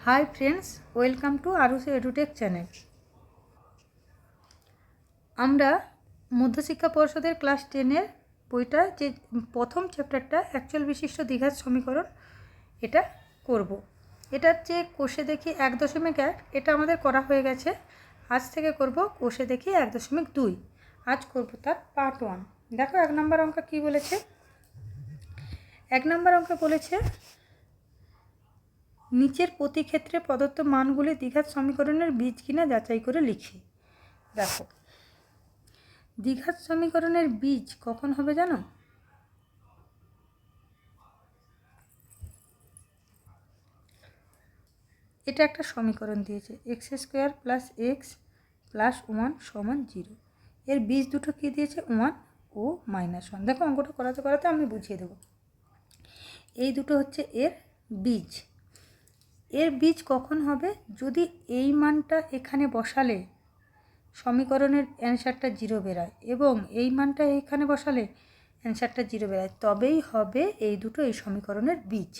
High friends, welcome to Arushi Edutech channel. আমরা মধ্যশিক্ষা পর্ষদের ক্লাস 10-এর বইটা যে প্রথম চ্যাপ্টারটা অ্যাকচুয়াল বিশিষ্ট দ্বিঘাত সমীকরণ এটা করব। এটার যে কোষে দেখি 1.1 এটা আমাদের করা হয়ে গেছে। আজ থেকে করব কোষে দেখি 1.2। আজ করব তার পার্ট 1। দেখো 1 নম্বর অঙ্ক কী বলেছে। 1 নম্বর অঙ্ক বলেছে নিচের প্রতি ক্ষেত্রে প্রদত্ত মানগুলি দ্বিঘাত সমীকরণের বীজ কিনা যাচাই করে লিখি। দেখো দ্বিঘাত সমীকরণের বীজ কখন হবে জানো? এটা একটা সমীকরণ দিয়েছে x² + x + 1 = 0। এর বীজ দুটো কী দিয়েছে? 1 ও -1। দেখো অঙ্কটা করাতে করাতে আমি বুঝিয়ে দেব। এই দুটো হচ্ছে এর বীজ। এর বীজ কখন হবে? যদি এই মানটা এখানে বসালে সমীকরণের অ্যান্সারটা 0 বেরায় এবং এই মানটা এখানে বসালে অ্যান্সারটা 0 বেরায়, তবেই হবে এই দুটো এই সমীকরণের বীজ।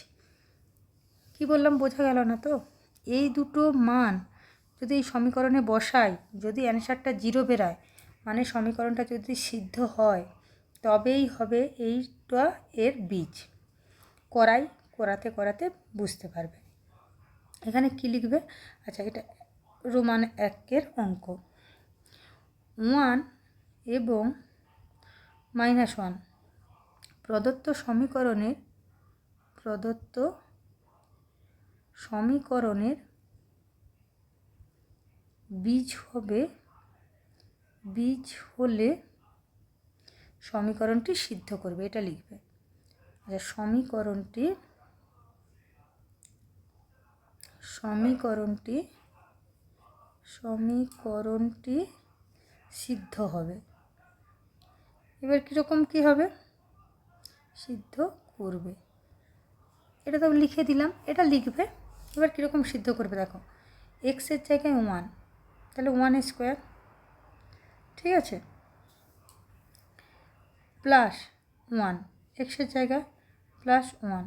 কি বললাম বোঝা গেল না তো? এই দুটো মান যদি এই সমীকরণে বসাই, যদি অ্যান্সারটা 0 বেরায়, মানে সমীকরণটা যদি সিদ্ধ হয়, তবেই হবে এইটা এর বীজ। করাতে করাতে বুঝতে পারবে। এখানে কি লিখবে? আচ্ছা, এটা রোমান 1-এর অঙ্ক। 1 এবং -1 প্রদত্ত সমীকরণের বীজ হলে সমীকরণটি সিদ্ধ করবে, এটা লিখবে। আচ্ছা, সমীকরণটি সিদ্ধ হবে। এবার কীরকম কী হবে? সিদ্ধ করবে, এটা তো লিখে দিলাম, এটা লিখবে। এবার কীরকম সিদ্ধ করবে দেখো। এক্সের জায়গায় 1, তাহলে 1² ঠিক আছে, +1 এক্সের জায়গায় +1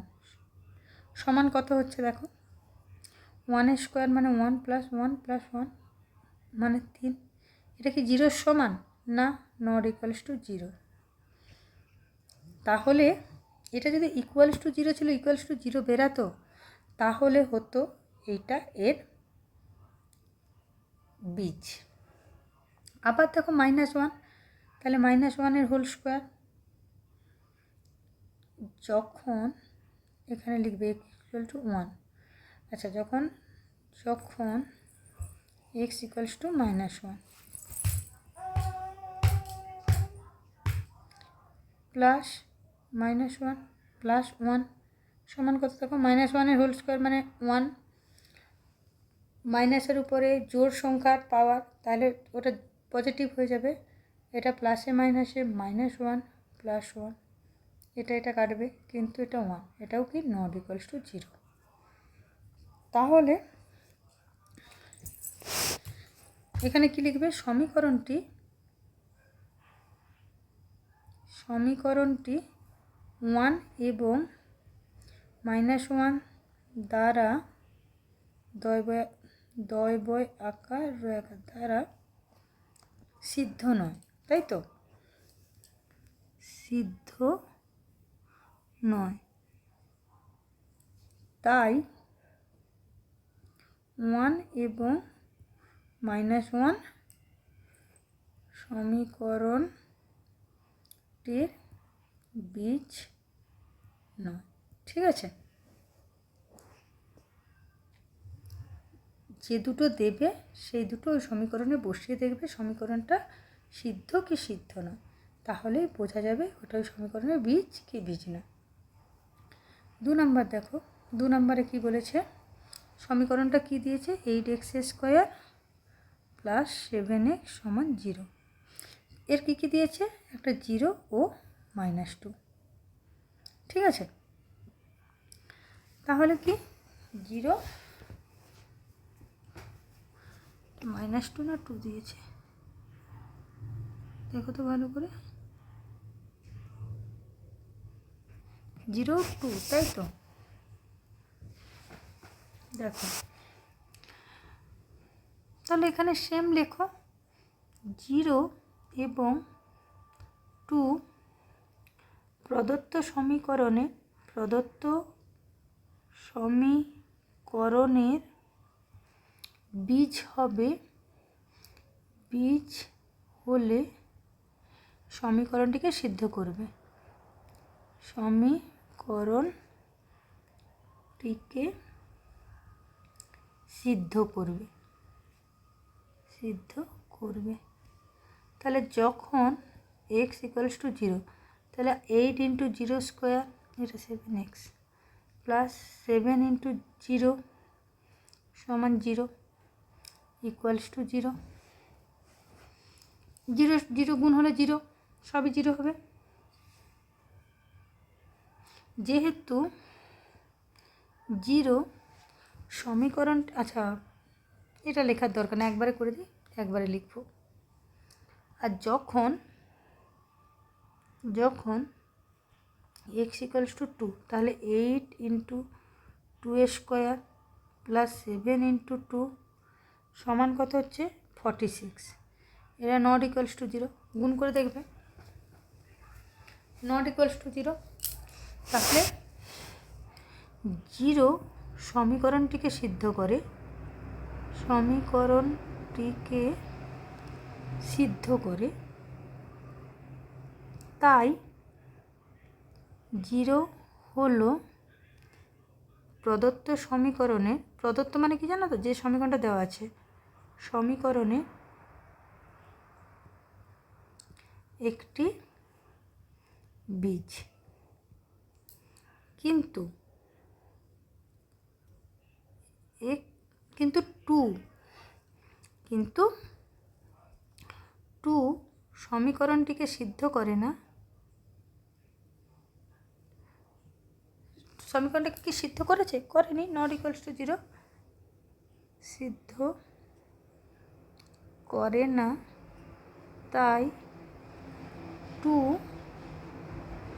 সমান কত হচ্ছে দেখো। 1² মানে 1 + 1 + 1 মানে 3। এটা কি 0-এর সমান? না, নট ইকুয়ালস টু 0। তাহলে এটা যদি ইকুয়ালস টু 0 ছিল, ইকুয়ালস টু 0 বেরাতো, তাহলে হতো এইটা এর বীজ। আবার দেখো -1, তাহলে -1-এর হোল স্কোয়ার। যখন এখানে লিখবে x = 1। আচ্ছা, যখন x = -1 প্লাস -1 প্লাস 1 সমান কত দেখো? -1-এর হোল স্কোয়ার মানে 1। মাইনাসের উপরে জোড় সংখ্যার পাওয়ার, তাহলে ওটা পজিটিভ হয়ে যাবে। এটা প্লাসে মাইনাসে -1 + 1, এটা কাটবে, কিন্তু এটা 1, এটাও কি নট ইকুয়ালস টু 0। তাহলে এখানে কি লিখবে? সমীকরণটি 1 এবং -1 দ্বারা দয়বয় আকার দ্বারা সিদ্ধ নয়, তাই তো? সিদ্ধ নয়, তাই 1 এবং -1 সমীকরণটির বীজ নয়। ঠিক আছে, যে দুটো দেবে সেই দুটো ওই সমীকরণে বসিয়ে দেখবে সমীকরণটা সিদ্ধ কি সিদ্ধ নয়, তাহলেই বোঝা যাবে ওটা ওই সমীকরণের বীজ কি বীজ না। 2 নম্বর দেখো। 2 নম্বরে কি বলেছে? সমীকরণটা কি দিয়েছে? 8x² + 7x = 0। এর কি দিয়েছে? একটা 0 ও -2। ঠিক আছে, তাহলে কি 0 -2 না 2 দিয়েছে? দেখো তো ভালো করে। 0 2, তাই তো? দেখো তাহলে এখানে সেম লেখো 0 এবং 2 প্রদত্ত সমীকরণের বীজ হলে সমীকরণটিকে সিদ্ধ করবে। তাহলে যখন x ইকুয়ালস টু 0, তাহলে 8 ইন্টু 0 স্কোয়ার, এটা 7x প্লাস 7 ইন্টু 0 সমান 0 ইকুয়ালস টু 0। 0 0 গুণ হলে 0, সবই 0 হবে। যেহেতু 0 সমীকরণ, আচ্ছা এটা লেখার দরকার না, একবারে করে দিই, একবারে লিখব। আর যখন x ইকুয়ালস টু 2, তাহলে 8 ইন্টু 2 স্কোয়ার প্লাস 7 ইন্টু 2 সমান কত হচ্ছে 46। এটা নট ইকুয়ালস টু 0, গুণ করে দেখবে, নট ইকুয়ালস টু 0। তাহলে 0 সমীকরণটিকে সিদ্ধ করে, তাই 0 হলো প্রদত্ত সমীকরণে, প্রদত্ত মানে কি জানো তো, যে সমীকরণটা দেওয়া আছে সমীকরণে একটি বীজ। কিন্তু 2 সমীকরণটিকে সিদ্ধ করে না। সমীকরণটাকে কি সিদ্ধ করেছে? করেনি, নট ইকুয়ালস টু 0, সিদ্ধ করে না। তাই 2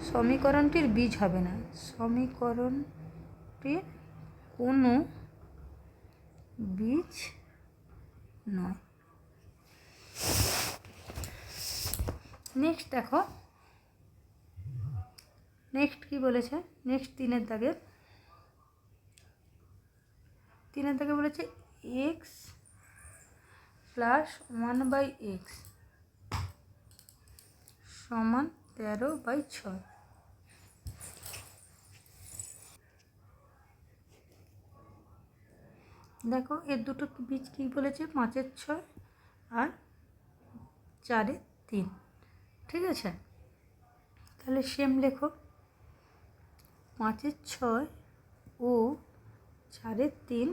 সমীকরণটির বীজ হবে না, সমীকরণটির কোনো বীজ নয়। নেক্সট দেখো, নেক্সট কি বলেছে, নেক্সট 3-এর দাগে বলেছে x প্লাস 1/x সমান 13/6। দেখো এর দুটো বীজ কী বলেছে, 5-এর 6 আর 4-এর 3, ঠিক আছে? তাহলে সেম লেখো, 5-এর 6 ও 4-এর 3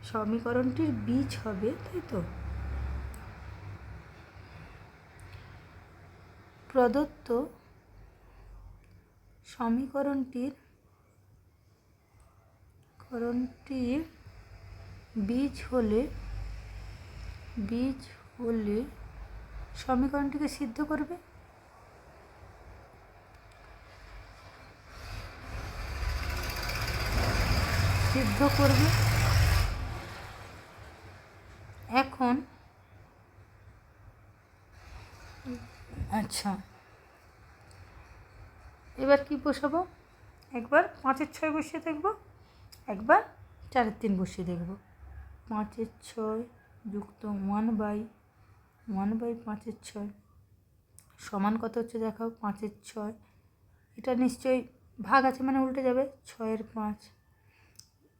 সমীকরণটির বীজ হবে, তাই তো? প্রদত্ত সমীকরণটির বীজ হলে সমীকরণটিকে সিদ্ধ করবে। এখন আচ্ছা, এবার কি বসাবো, একবার 5-এর 6 বসিয়ে দেখব, একবার 4-এর 3 বসিয়ে দেখব। 5-এর 6 যুক্ত 1/5-এর 6 সমান কত হচ্ছে দেখাও, 5-এর 6, এটা নিশ্চয়ই ভাগ আছে মানে উল্টে যাবে, 6-এর 5,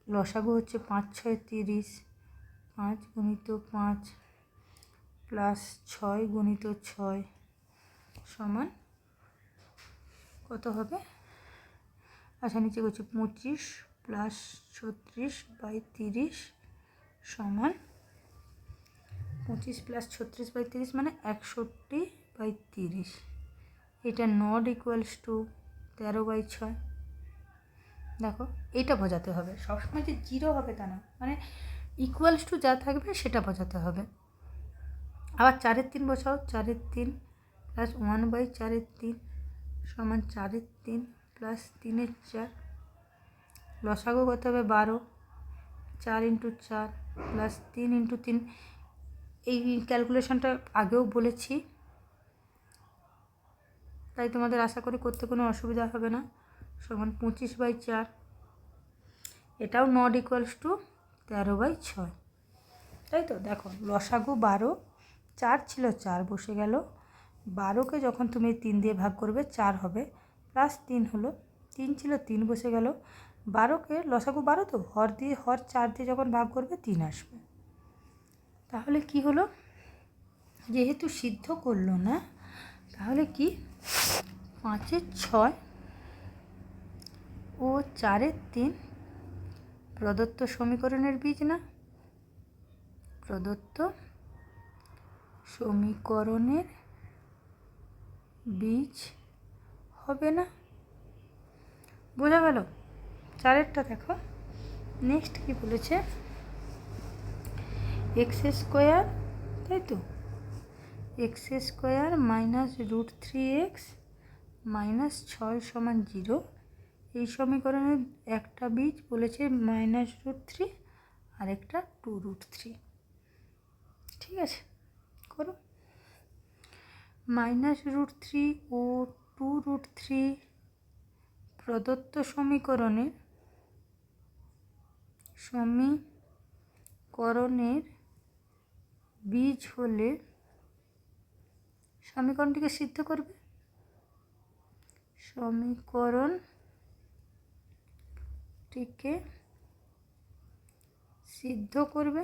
লসাগু হচ্ছে 5-6 30, 5 গুণিত 5 প্লাস 6 গুণিত 6 সমান কত হবে, আচ্ছা নিচে করছি 25 প্লাস 36/30 সমান 25 প্লাস 36/30 মানে 61/30। এটা নট ইকুয়ালস টু 13/6। দেখো এটা বোঝাতে হবে, সবসময় যে 0 হবে তা না, মানে ইকুয়ালস টু যা থাকবে সেটা বোঝাতে হবে। আবার 4-এর 3 বসাও, 4-এর 3 প্লাস 1/4-এর 3 সমান 4-এর 3 প্লাস 3-এর 4, লসাগু কত হবে 12, 4 ইন্টু 4 প্লাস 3 ইন্টু 3, এই ক্যালকুলেশনটা আগেও বলেছি, তাই তোমাদের আশা করি করতে কোনো অসুবিধা হবে না। সমান 25/4, এটাও নট ইকুয়ালস টু 13/6, তাই তো। দেখো লসাগু 12, 4 ছিল 4 বসে গেল, 12কে যখন তুমি 3 দিয়ে ভাগ করবে 4 হবে, প্লাস 3 হলো, 3 ছিল 3 বসে গেল, 12কে লসাগু 12 তো হর 4 দিয়ে যখন ভাগ করবে 3 আসবে। তাহলে কি হলো, যেহেতু সিদ্ধ করলো না, তাহলে কি 5-এর 6 ও 4-এর 3 প্রদত্ত সমীকরণের বীজ না? প্রদত্ত সমীকরণের বীজ হবে না? বোঝা গেল? 4-এরটা দেখো। নেক্সট কি বলেছে, এক্স স্কোয়ার, তাই তো, x square minus √3x minus 6 সমান 0, এই সমীকরণের একটা বীজ বলেছে -√3 আর একটা 2√3। ঠিক আছে, করো। -√3 ও 2√3 প্রদত্ত সমীকরণের বীজ হলে সমীকরণটিকে সিদ্ধ করবে। সমীকরণটিকে সিদ্ধ করবে,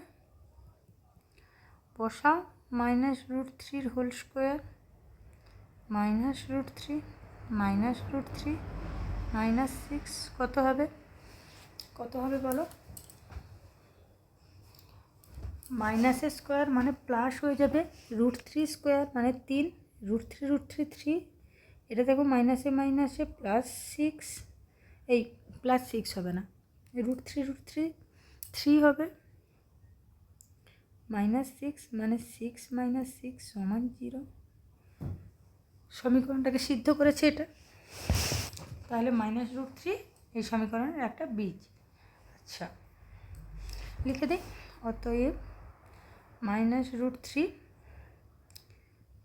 বসাও -√3 হোল স্কোয়ার -√3 -√3 -6 কত হবে বলো? মাইনাসের স্কোয়ার মানে প্লাস হয়ে যাবে, √3 স্কোয়ার মানে 3, √3 3, এটা দেখো মাইনাসে মাইনাসে +6, এই +6 হবে না, √3 3 হবে, -6 মানে 6 - 6 সমান 0। সমীকরণটাকে সিদ্ধ করেছে এটা, তাহলে -√3 এই সমীকরণের একটা বীজ। আচ্ছা, লিখে দিই। অতএব -√3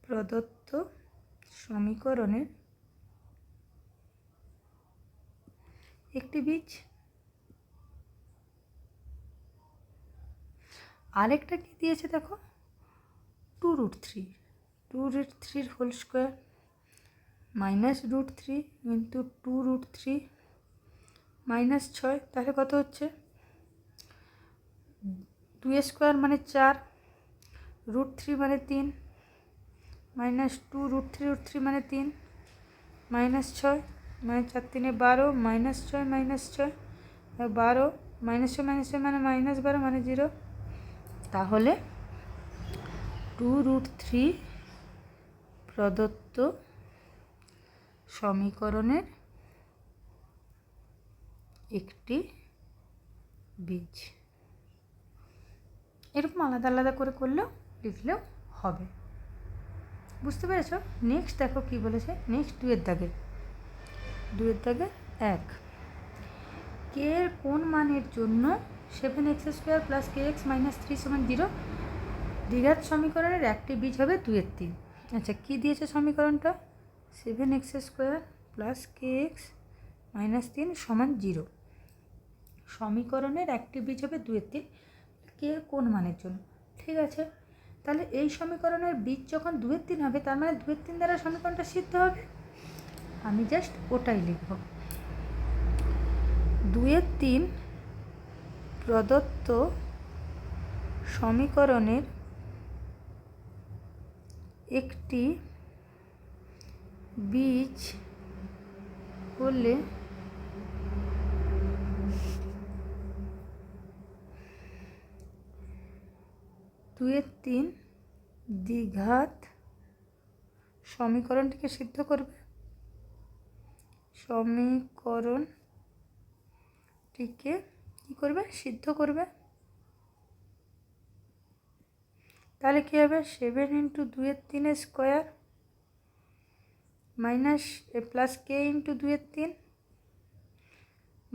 প্রদত্ত সমীকরণের একটি বীজ। আরেকটা কি দিয়েছে দেখো, 2√3 হোল স্কোয়ার -√3 ইন্টু 2√3 -6, তাহলে কত হচ্ছে, 2 স্কোয়ার মানে 4, √3 মানে 3, -2 √3 মানে 3, -6 মানে 4 3 12, -6 -6 12, -6 -6 মানে -12 মানে 0। তাহলে 2√3 প্রদত্ত সমীকরণের একটি বীজ। এরকম আলাদা আলাদা করে করলেও লিখলেও হবে, বুঝতে পেরেছ? নেক্সট দেখো কি বলেছে, নেক্সট 2-এর দাগে 1, কে এর কোন মানের জন্য 7x² + kx - 3 = 0 দ্বিঘাত সমীকরণের একটি বীজ হবে 2-এর 3। আচ্ছা, কি দিয়েছে সমীকরণটা, 7x² + kx - 3 = 0, সমীকরণের একটি বীজ হবে 2-এর 3, কে কোন মানের জন্য। ঠিক আছে, তাহলে এই সমীকরণের বীজ যখন 2-এর 3 হবে, তার মানে 2-এর 3 দ্বারা সমীকরণটা সিদ্ধ হবে। আমি জাস্ট ওটাই লিখব, 2-এর 3 প্রদত্ত সমীকরণের একটি বীজ হলে দুয়ের 3 দ্বিঘাত সমীকরণটিকে সিদ্ধ করবে, সমীকরণটিকে কী করবে, সিদ্ধ করবে। তাহলে কী হবে, 7 × 2-এর 3 স্কোয়ার প্লাস k × 2-এর 3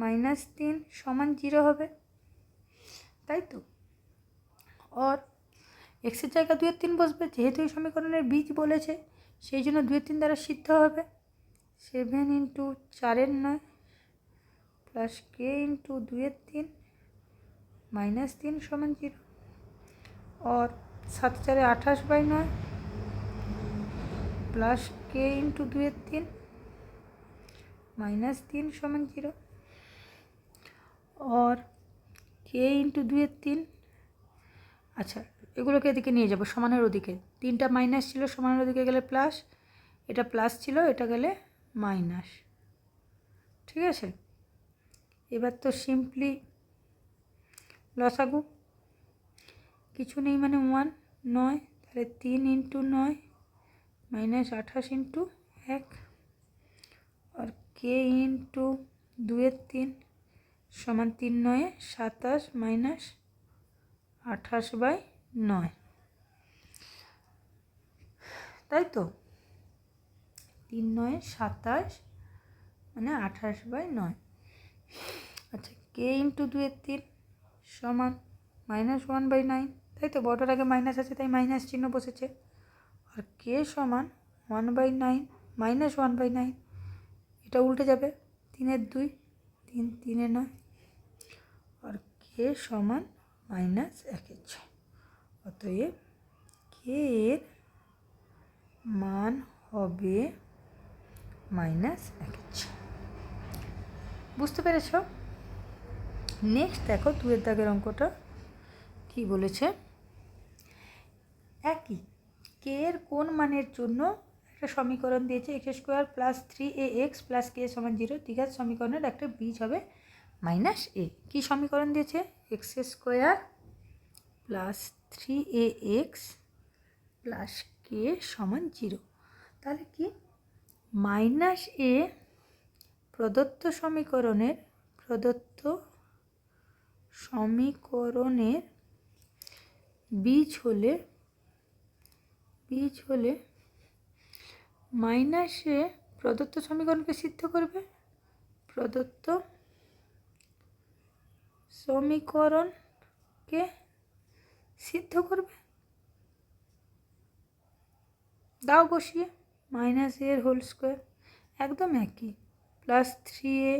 -3 = 0 হবে। তাই তো। और এক্সের জায়গা 2 এর 3 বসবে, যেহেতু এই সমীকরণের বীজ বলেছে সেই জন্য 2 এর 3 দ্বারা সিদ্ধ হবে। 7 ইন্টু 4 এর 9 প্লাস কে ইন্টু 2 এর 3 माइनस 3 समान 0 और 7 4 28/9 प्लस के इंटू 2 এর 3 माइनस 3 समान 0 और के इंटू 2 এর 3। আচ্ছা, এগুলোকে এদিকে নিয়ে যাব সমানের ওদিকে। 3টা মাইনাস ছিল, সমানের ওদিকে গেলে প্লাস, এটা প্লাস ছিল, এটা গেলে মাইনাস। ঠিক আছে, এবার তো সিম্পলি লসাগু, কিছু নেই মানে 1 9, তাহলে 3 इंटू 9 माइनस 28 इंटू 1 और के इंटू 2 এর 3 समान 3 9 27 माइनस 28/9, তাই তো। 3 9 27 মানে 28/9। আচ্ছা, के इंटू 2 এর 3 समान माइनस 1/9, তাই তো। বড়টার আগে মাইনাস আছে তাই মাইনাস চিহ্ন বসেছে। আর কে সমান 1/9 মাইনাস 1/9, এটা উল্টে যাবে, 3 এর 2 3 3 এর 9 আর কে সমান মাইনাস 1 এর 6। অতএব কে এর মান হবে মাইনাস 1 এর 6। বুঝতে পেরেছ? নেক্সট দেখো 2 এর দাগের অঙ্কটা কি বলেছে। একই কে এর কোন মানের জন্য একটা সমীকরণ দিয়েছে x² প্লাস 3ax প্লাস কে সমান 0, দ্বিঘাত সমীকরণের একটা বীজ হবে মাইনাস এ। কী সমীকরণ দিয়েছে? x² প্লাস 3ax প্লাস কে সমান 0। তাহলে কি মাইনাস এ প্রদত্ত সমীকরণের বীজ হলে মাইনাসে প্রদত্ত সমীকরণকে সিদ্ধ করবে, প্রদত্ত সমীকরণকে সিদ্ধ করবে। দাও বসিয়ে, মাইনাস এর হোল স্কোয়ার একদম একই, প্লাস 3a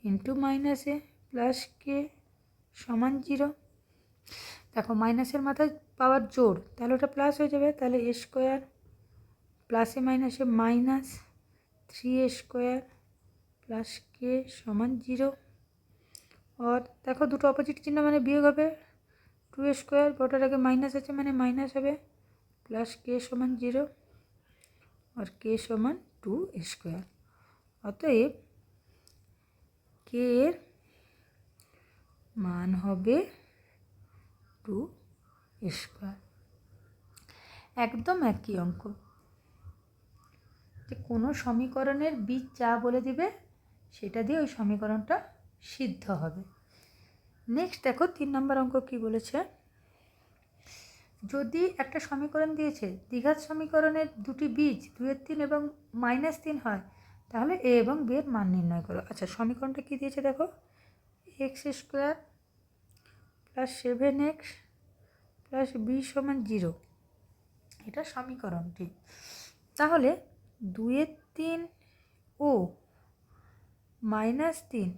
ইন্টু মাইনাস এ প্লাস কে সমান 0। দেখো মাইনাসের মাথায় পাওয়ার জোর, তাহলে ওটা প্লাস হয়ে যাবে, তাহলে এ স্কোয়ার প্লাসে মাইনাসে মাইনাস 3a² প্লাস কে সমান 0। और देखो দুটো অপোজিট চিহ্ন মানে বিয়োগ হবে, 2a² বড়টার আগে মাইনাস আছে মানে মাইনাস হবে, প্লাস কে সমান 0 और কে সমান 2a²। অতএব কে এর মান হবে 2a²। একদম একই অঙ্ক, যে কোনো সমীকরণের বীজ যা বলে দিবে সেটা দিয়ে ওই সমীকরণটা সিদ্ধ হবে। নেক্সট দেখো 3 নম্বর অঙ্ক কি বলেছে। যদি একটা সমীকরণ দিয়েছে দ্বিঘাত সমীকরণের দুটি বীজ 2 এর 3 এবং -3 হয়, তাহলে এ এবং বি এর মান নির্ণয় করো। আচ্ছা, সমীকরণটা কি দিয়েছে দেখো, x² plus 7x plus B সমান 0, এটা সমীকরণটি। তাহলে 2 এর 3 ও -3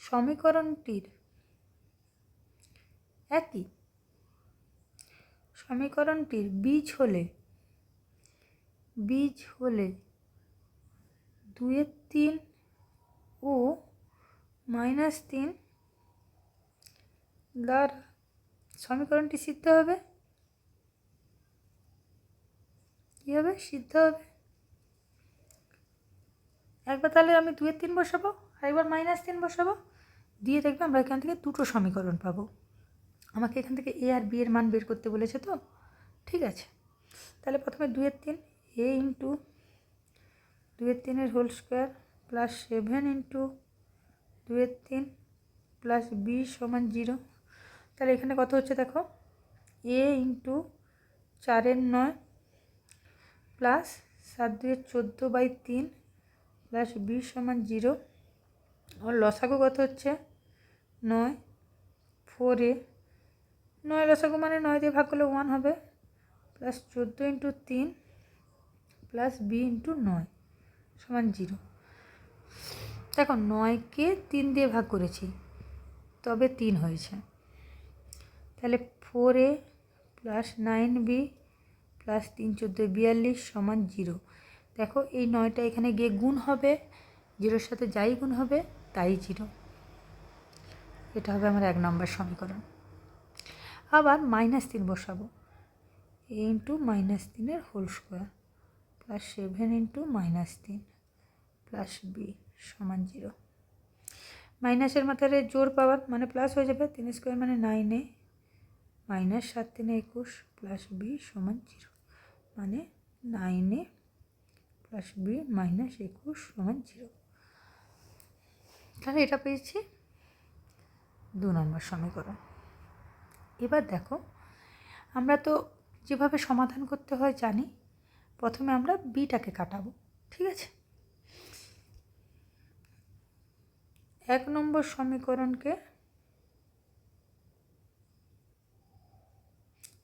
সমীকরণটির একই, সমীকরণটির বীজ হলে 2 এর 3 ও -3 দ্বারা সমীকরণটি সিদ্ধ হবে। কী হবে? সিদ্ধ হবে। একবার তাহলে আমি 2 এর 3 বসাবো আর একবার -3 বসাবো, দিয়ে দেখবে আমরা এখান থেকে দুটো সমীকরণ পাবো। আমাকে এখান থেকে এ আর বি এর মান বের করতে বলেছে তো, ঠিক আছে। তাহলে প্রথমে 2 এর 3 এ ইন্টু 2 এর 3 এর হোল স্কোয়ার প্লাস 7 ইন্টু 2 এর 3 প্লাস বি সমান 0। তাহলে এখানে কত হচ্ছে দেখো, এ ইন্টু 4 এর 9 প্লাস 7 2 এর 14/3 প্লাস বি সমান 0। আর লসাগু কত হচ্ছে 9 4a 9 লসাগু মানে 9 দিয়ে ভাগ করলে 1 হবে, plus 14 into 3 plus B into 9 সমান 0। দেখো 9কে 3 দিয়ে ভাগ করেছি তবে 3 হয়েছে, তাহলে 4a প্লাস 9b প্লাস 3 14 42 সমান 0। দেখো এই 9টা এখানে গিয়ে গুণ হবে, 0-এর সাথে যাই গুণ হবে তাই 0। এটা হবে আমার 1 নম্বর সমীকরণ। আবার -3 বসাবো, a into -3 whole square plus 7 into -3 plus B সমান 0। মাইনাসের মাথায় জোর পাওয়ার মানে প্লাস হয়ে যাবে, 3 স্কোয়ার মানে 9a মাইনাস 7 3 21 প্লাস বি সমান 0, মানে 9a প্লাস বি মাইনাস 21 সমান 0। তাহলে এটা পেয়েছি 2 নম্বর সমীকরণ। এবার দেখো আমরা তো যেভাবে সমাধান করতে হয় জানি, প্রথমে আমরা বিটাকে কাটাবো, ঠিক আছে। 1 নম্বর সমীকরণকে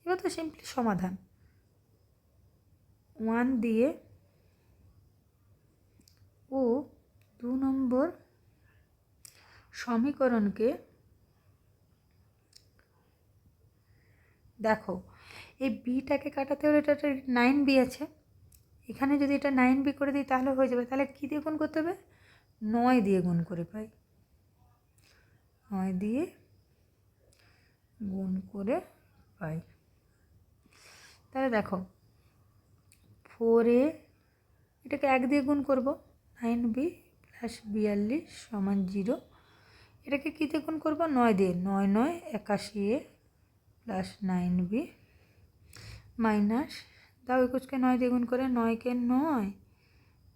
এবার তো সিম্পলি সমাধান, 1 দিয়ে ও 2 নম্বর সমীকরণকে দেখো এই বিটাকে কাটাতে হলে এটা 9b আছে, এখানে যদি এটা 9b করে দিই তাহলে হয়ে যাবে। তাহলে কী দিয়ে গুণ করতে হবে? 9 দিয়ে গুণ করে পাই, 9 দিয়ে গুণ করে পাই। তাহলে দেখো 4a এটাকে 1 দিয়ে গুণ করব, 9b প্লাস 42 সমান 0। এটাকে কী দিয়ে গুণ করবো? 9 দিয়ে, 9 9 81a প্লাস 9b মাইনাস দাও 21কে 9 দিয়ে গুণ করে, 9কে 9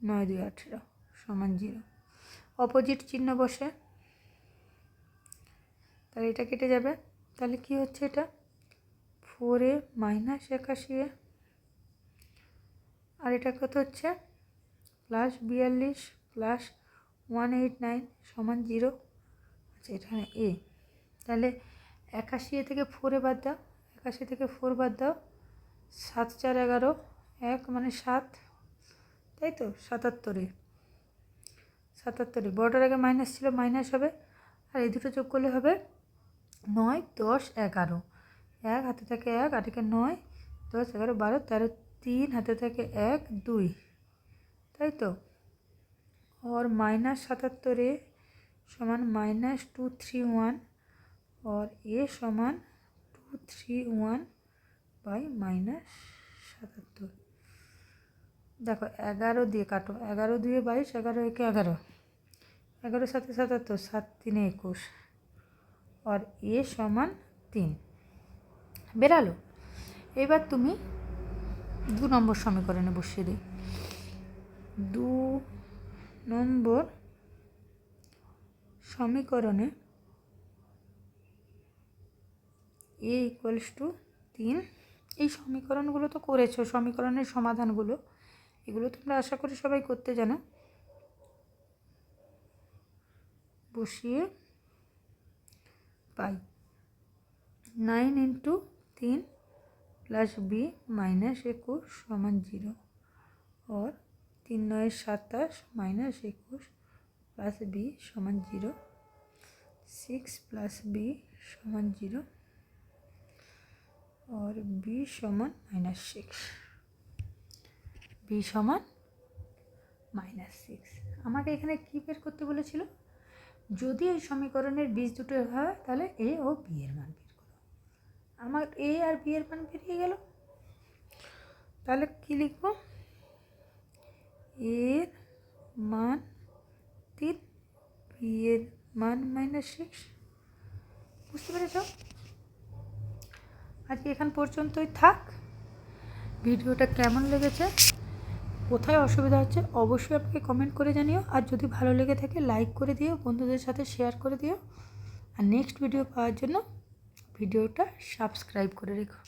9 2 18 সমান 0। অপোজিট চিহ্ন বসে, তাহলে এটা কেটে যাবে। তাহলে কি হচ্ছে এটা? 4a মাইনাস 81a আর এটা কত হচ্ছে? প্লাস 42 প্লাস 189 সমান 0। আচ্ছা এখানে এ, তাহলে 81 থেকে 4 বাদ দাও, 81 থেকে 4 বাদ দাও, 7 4 11 1 মানে 7, তাই তো 77 বড়টার আগে মাইনাস ছিল মাইনাস হবে, আর এই দুটো যোগ করলে হবে 9 10 11, 1 হাতে থাকে 1 আর একে 9 10 11 12 13 3 হাতে থাকে 1 2, তাই তো। और -77 समान -231 और ए समान 231 बाई -77। देखो 11 दिए काटो, 11 2 22 11 1 11 11 7 77 7 3 21 और ए समान 3 बेरालो। एबार तुमी 2 नम्बर समीकरणे बसिए दिई। 2 নম্বর সমীকরণে a ইকুয়ালস টু 3। এই সমীকরণগুলো তো করেছো, সমীকরণের সমাধানগুলো এগুলো তোমরা আশা করি সবাই করতে জানো। বসিয়ে পাই 9 ইন্টু 3 প্লাস বি মাইনাস 21 সমান 0 और 3 9 27 माइनस 21 प्लस बी समान 0, 6 प्लस बी समान 0 और बी समान -6, बी समान -6। আমাকে এখানে কি বের করতে বলেছিল? যদি এই সমীকরণের বীজ দুটো হয় তাহলে এ ও বি এর মান বের করো। আমার এ আর বি এর মান বেরিয়ে গেল, তাহলে কি লিখবো? এর মান 3, বি এর মান -6। বুঝতে পেরেছ? আজকে এখান পর্যন্তই থাক। ভিডিওটা কেমন লেগেছে, কোথায় অসুবিধা হচ্ছে অবশ্যই আপনাকে কমেন্ট করে জানিও, আর যদি ভালো লেগে থাকে লাইক করে দিও, বন্ধুদের সাথে শেয়ার করে দিও, আর নেক্সট ভিডিও পাওয়ার জন্য ভিডিওটা সাবস্ক্রাইব করে রেখো।